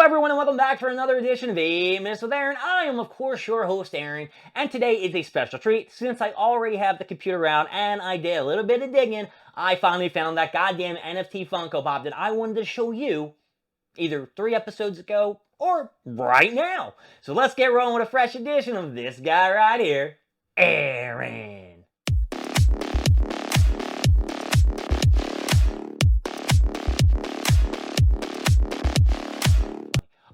everyone, and welcome back for another edition of 8 Minutes with Aaron. I am, of course, your host, Aaron, and today is a special treat. Since I already have the computer out and I did a little bit of digging, I finally found that goddamn NFT Funko Pop that I wanted to show you either 3 episodes ago or right now. So let's get rolling with a fresh edition of this guy right here, Aaron.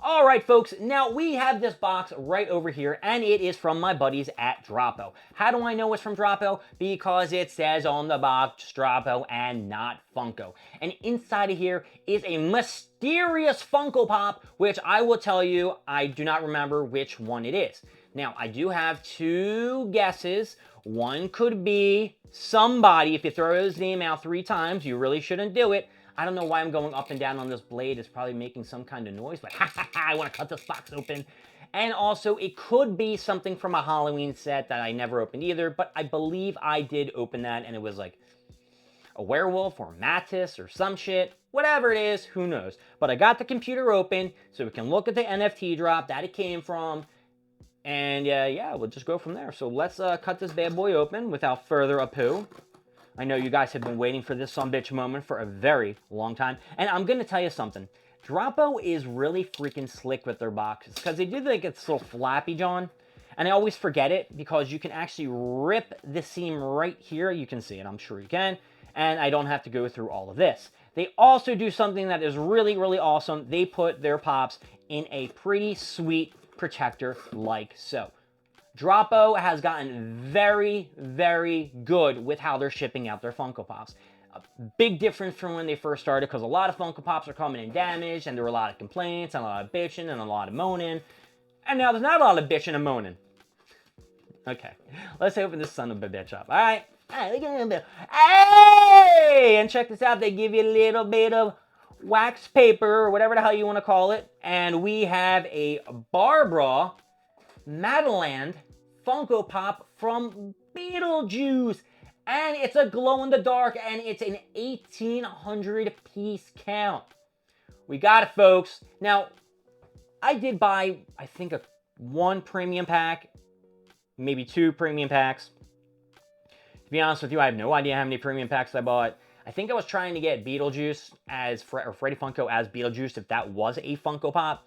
Alright folks, now we have this box right over here, and it is from my buddies at Droppo. How do I know it's from Droppo? Because it says on the box Droppo and not Funko. And inside of here is a mysterious Funko Pop, which I will tell you, I do not remember which one it is. Now, I do have 2 guesses. One could be somebody. If you throw his name out 3 times, you really shouldn't do it. I don't know why I'm going up and down on this blade. It's probably making some kind of noise, but I want to cut this box open. And also, it could be something from a Halloween set that I never opened either, but I believe I did open that, and it was like a werewolf or Mattis or some shit. Whatever it is, who knows. But I got the computer open, so we can look at the NFT drop that it came from, and yeah, we'll just go from there. So let's cut this bad boy open without further ado. I know you guys have been waiting for this sumbitch moment for a very long time. And I'm going to tell you something. Droppo is really freaking slick with their boxes because they do think it's so flappy, John. And I always forget it because you can actually rip the seam right here. You can see it. I'm sure you can. And I don't have to go through all of this. They also do something that is really, really awesome. They put their pops in a pretty sweet protector like so. Droppo has gotten very, very good with how they're shipping out their Funko Pops. A big difference from when they first started, because a lot of Funko Pops are coming in damaged, and there were a lot of complaints, and a lot of bitching, and a lot of moaning. And now there's not a lot of bitching and moaning. Okay, let's open this son of a bitch up. All right, look at him. Hey! And check this out. They give you a little bit of wax paper, or whatever the hell you want to call it. And we have a Barbara Maitland Funko Pop from Beetlejuice, and it's a glow-in-the-dark, and it's an 1,800 piece count. We got it, folks. Now, I did buy, I think, 1 premium pack, maybe 2 premium packs. To be honest with you, I have no idea how many premium packs I bought. I think I was trying to get Beetlejuice or Freddy Funko as Beetlejuice, if that was a Funko Pop.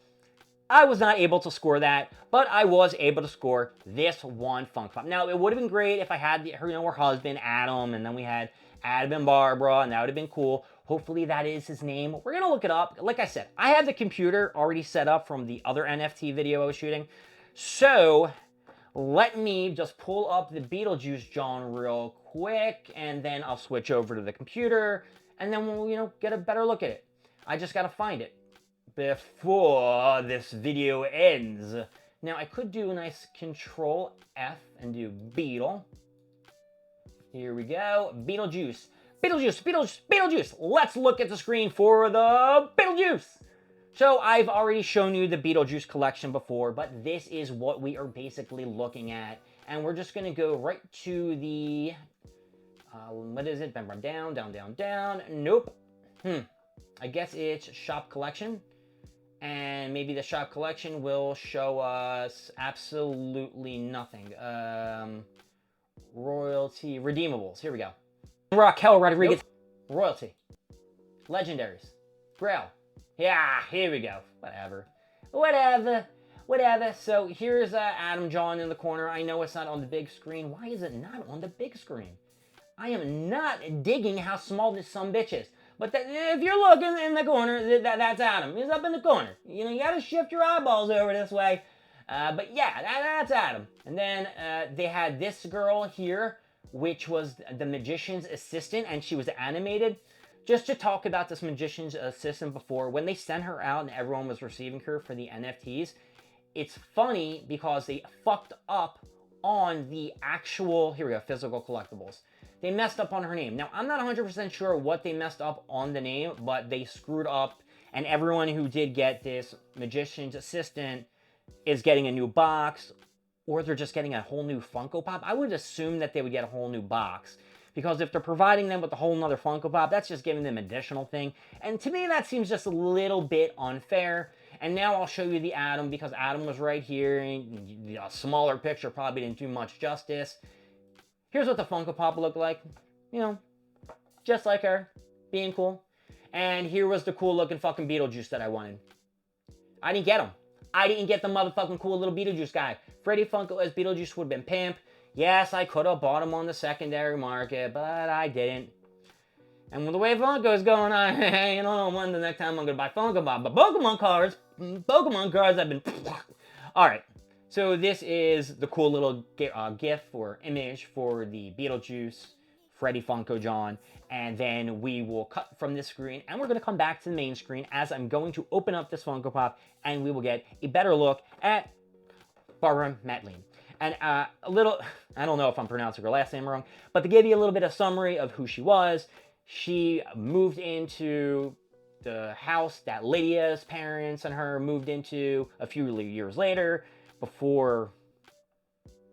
I was not able to score that, but I was able to score this one Funko Pop. Now, it would have been great if I had her husband, Adam, and then we had Adam and Barbara, and that would have been cool. Hopefully that is his name. We're going to look it up. Like I said, I have the computer already set up from the other NFT video I was shooting. So, let me just pull up the Beetlejuice John real quick, and then I'll switch over to the computer, and then we'll, get a better look at it. I just got to find it before this video ends. Now, I could do a nice Control F and do Beetle. Here we go. Beetlejuice. Beetlejuice, Beetlejuice, Beetlejuice. Let's look at the screen for the Beetlejuice. So, I've already shown you the Beetlejuice collection before, but this is what we are basically looking at. And we're just going to go right to the... what is it? Down, down, down, down. Nope. I guess it's Shop Collection. And maybe the shop collection will show us absolutely nothing. Royalty, redeemables. Here we go. Raquel Rodriguez. Nope. Royalty. Legendaries. Grail. Yeah, here we go. Whatever. So here's Adam John in the corner. I know it's not on the big screen. Why is it not on the big screen? I am not digging how small this sumbitch is. But if you're looking in the corner, that's Adam. He's up in the corner. You got to shift your eyeballs over this way. But yeah, that's Adam. And then they had this girl here, which was the magician's assistant, and she was animated. Just to talk about this magician's assistant before, when they sent her out and everyone was receiving her for the NFTs, it's funny because they fucked up on the actual, here we go, physical collectibles. They messed up on her name. Now, I'm not 100% sure what they messed up on the name, but they screwed up, and everyone who did get this magician's assistant is getting a new box, or they're just getting a whole new Funko Pop. I would assume that they would get a whole new box, because if they're providing them with a whole nother Funko Pop, that's just giving them additional thing. And to me, that seems just a little bit unfair. And now I'll show you the Adam, because Adam was right here, and a smaller picture probably didn't do much justice. Here's what the Funko Pop looked like. You know, just like her, being cool. And here was the cool looking fucking Beetlejuice that I wanted. I didn't get him. I didn't get the motherfucking cool little Beetlejuice guy. Freddy Funko as Beetlejuice would have been pimp. Yes, I could have bought him on the secondary market, but I didn't. And with the way Funko's going on, you know, when the next time I'm going to buy Funko Pop. But Pokemon cards have been... Alright, so this is the cool little GIF or image for the Beetlejuice, Freddy Funko John. And then we will cut from this screen, and we're going to come back to the main screen as I'm going to open up this Funko Pop, and we will get a better look at Barbara Maitland. And a little, I don't know if I'm pronouncing her last name wrong, but to give you a little bit of summary of who she was, she moved into the house that Lydia's parents and her moved into a few years later, before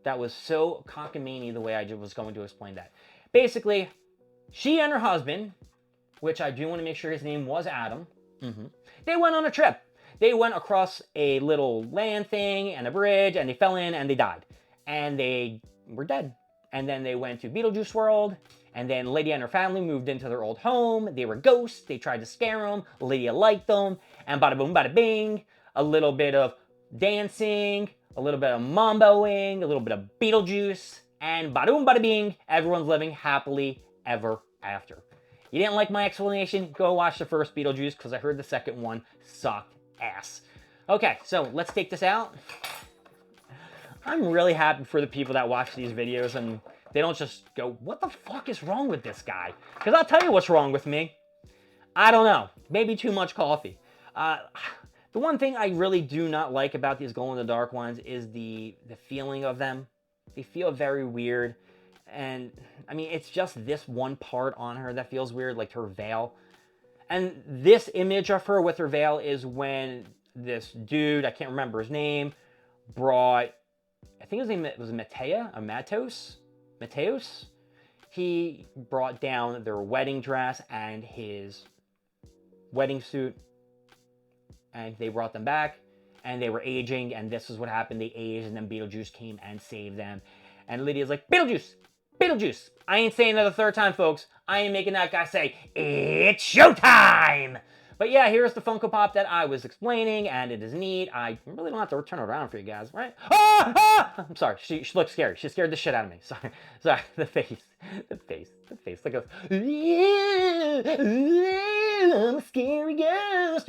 that was so cockamamie the way I was going to explain that. Basically, she and her husband, which I do want to make sure his name was Adam, they went on a trip. They went across a little land thing and a bridge, and they fell in and they died. And they were dead. And then they went to Beetlejuice World, and then Lydia and her family moved into their old home. They were ghosts. They tried to scare them. Lydia liked them. And bada boom, bada bing, a little bit of dancing, a little bit of mamboing, a little bit of Beetlejuice, and bada boom, bada bing, everyone's living happily ever after. You didn't like my explanation? Go watch the first Beetlejuice, because I heard the second one sucked ass. Okay, so let's take this out. I'm really happy for the people that watch these videos and they don't just go, what the fuck is wrong with this guy? Because I'll tell you what's wrong with me. I don't know. Maybe too much coffee. The one thing I really do not like about these glow-in-the-dark ones is the feeling of them. They feel very weird. And, I mean, it's just this one part on her that feels weird, like her veil. And this image of her with her veil is when this dude, I can't remember his name, brought, I think his name was Mateos? He brought down their wedding dress and his wedding suit, and they brought them back, and they were aging, and this is what happened. They aged, and then Beetlejuice came and saved them. And Lydia's like, Beetlejuice! Beetlejuice! I ain't saying it a third time, folks. I ain't making that guy say, it's showtime! But yeah, here's the Funko Pop that I was explaining, and it is neat. I really don't have to turn it around for you guys, right? Ah! Ah! I'm sorry, she looks scary. She scared the shit out of me. Sorry, the face. Look at I'm a scary ghost.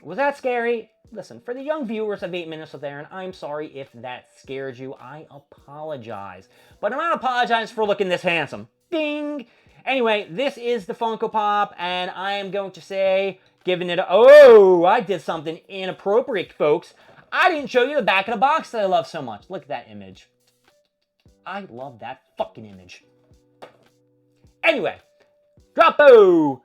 Was that scary? Listen, for the young viewers of 8 Minutes with Aaron, I'm sorry if that scared you. I apologize. But I'm not apologizing for looking this handsome. Ding! Anyway, this is the Funko Pop, and I am going to say, giving it a... Oh, I did something inappropriate, folks. I didn't show you the back of the box that I love so much. Look at that image. I love that fucking image. Anyway, Dropo!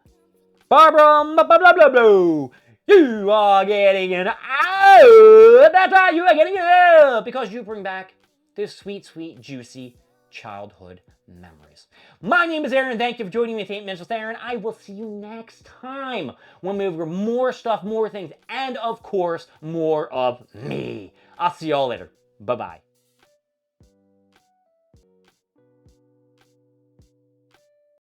Barbara, blah, blah, blah, blah, blah. You are getting an out. That's right, you are getting an out. Because you bring back this sweet, sweet, juicy childhood memories. My name is Aaron. Thank you for joining me at 8 Minutes with Aaron. I will see you next time when we have more stuff, more things, and of course, more of me. I'll see y'all later. Bye-bye.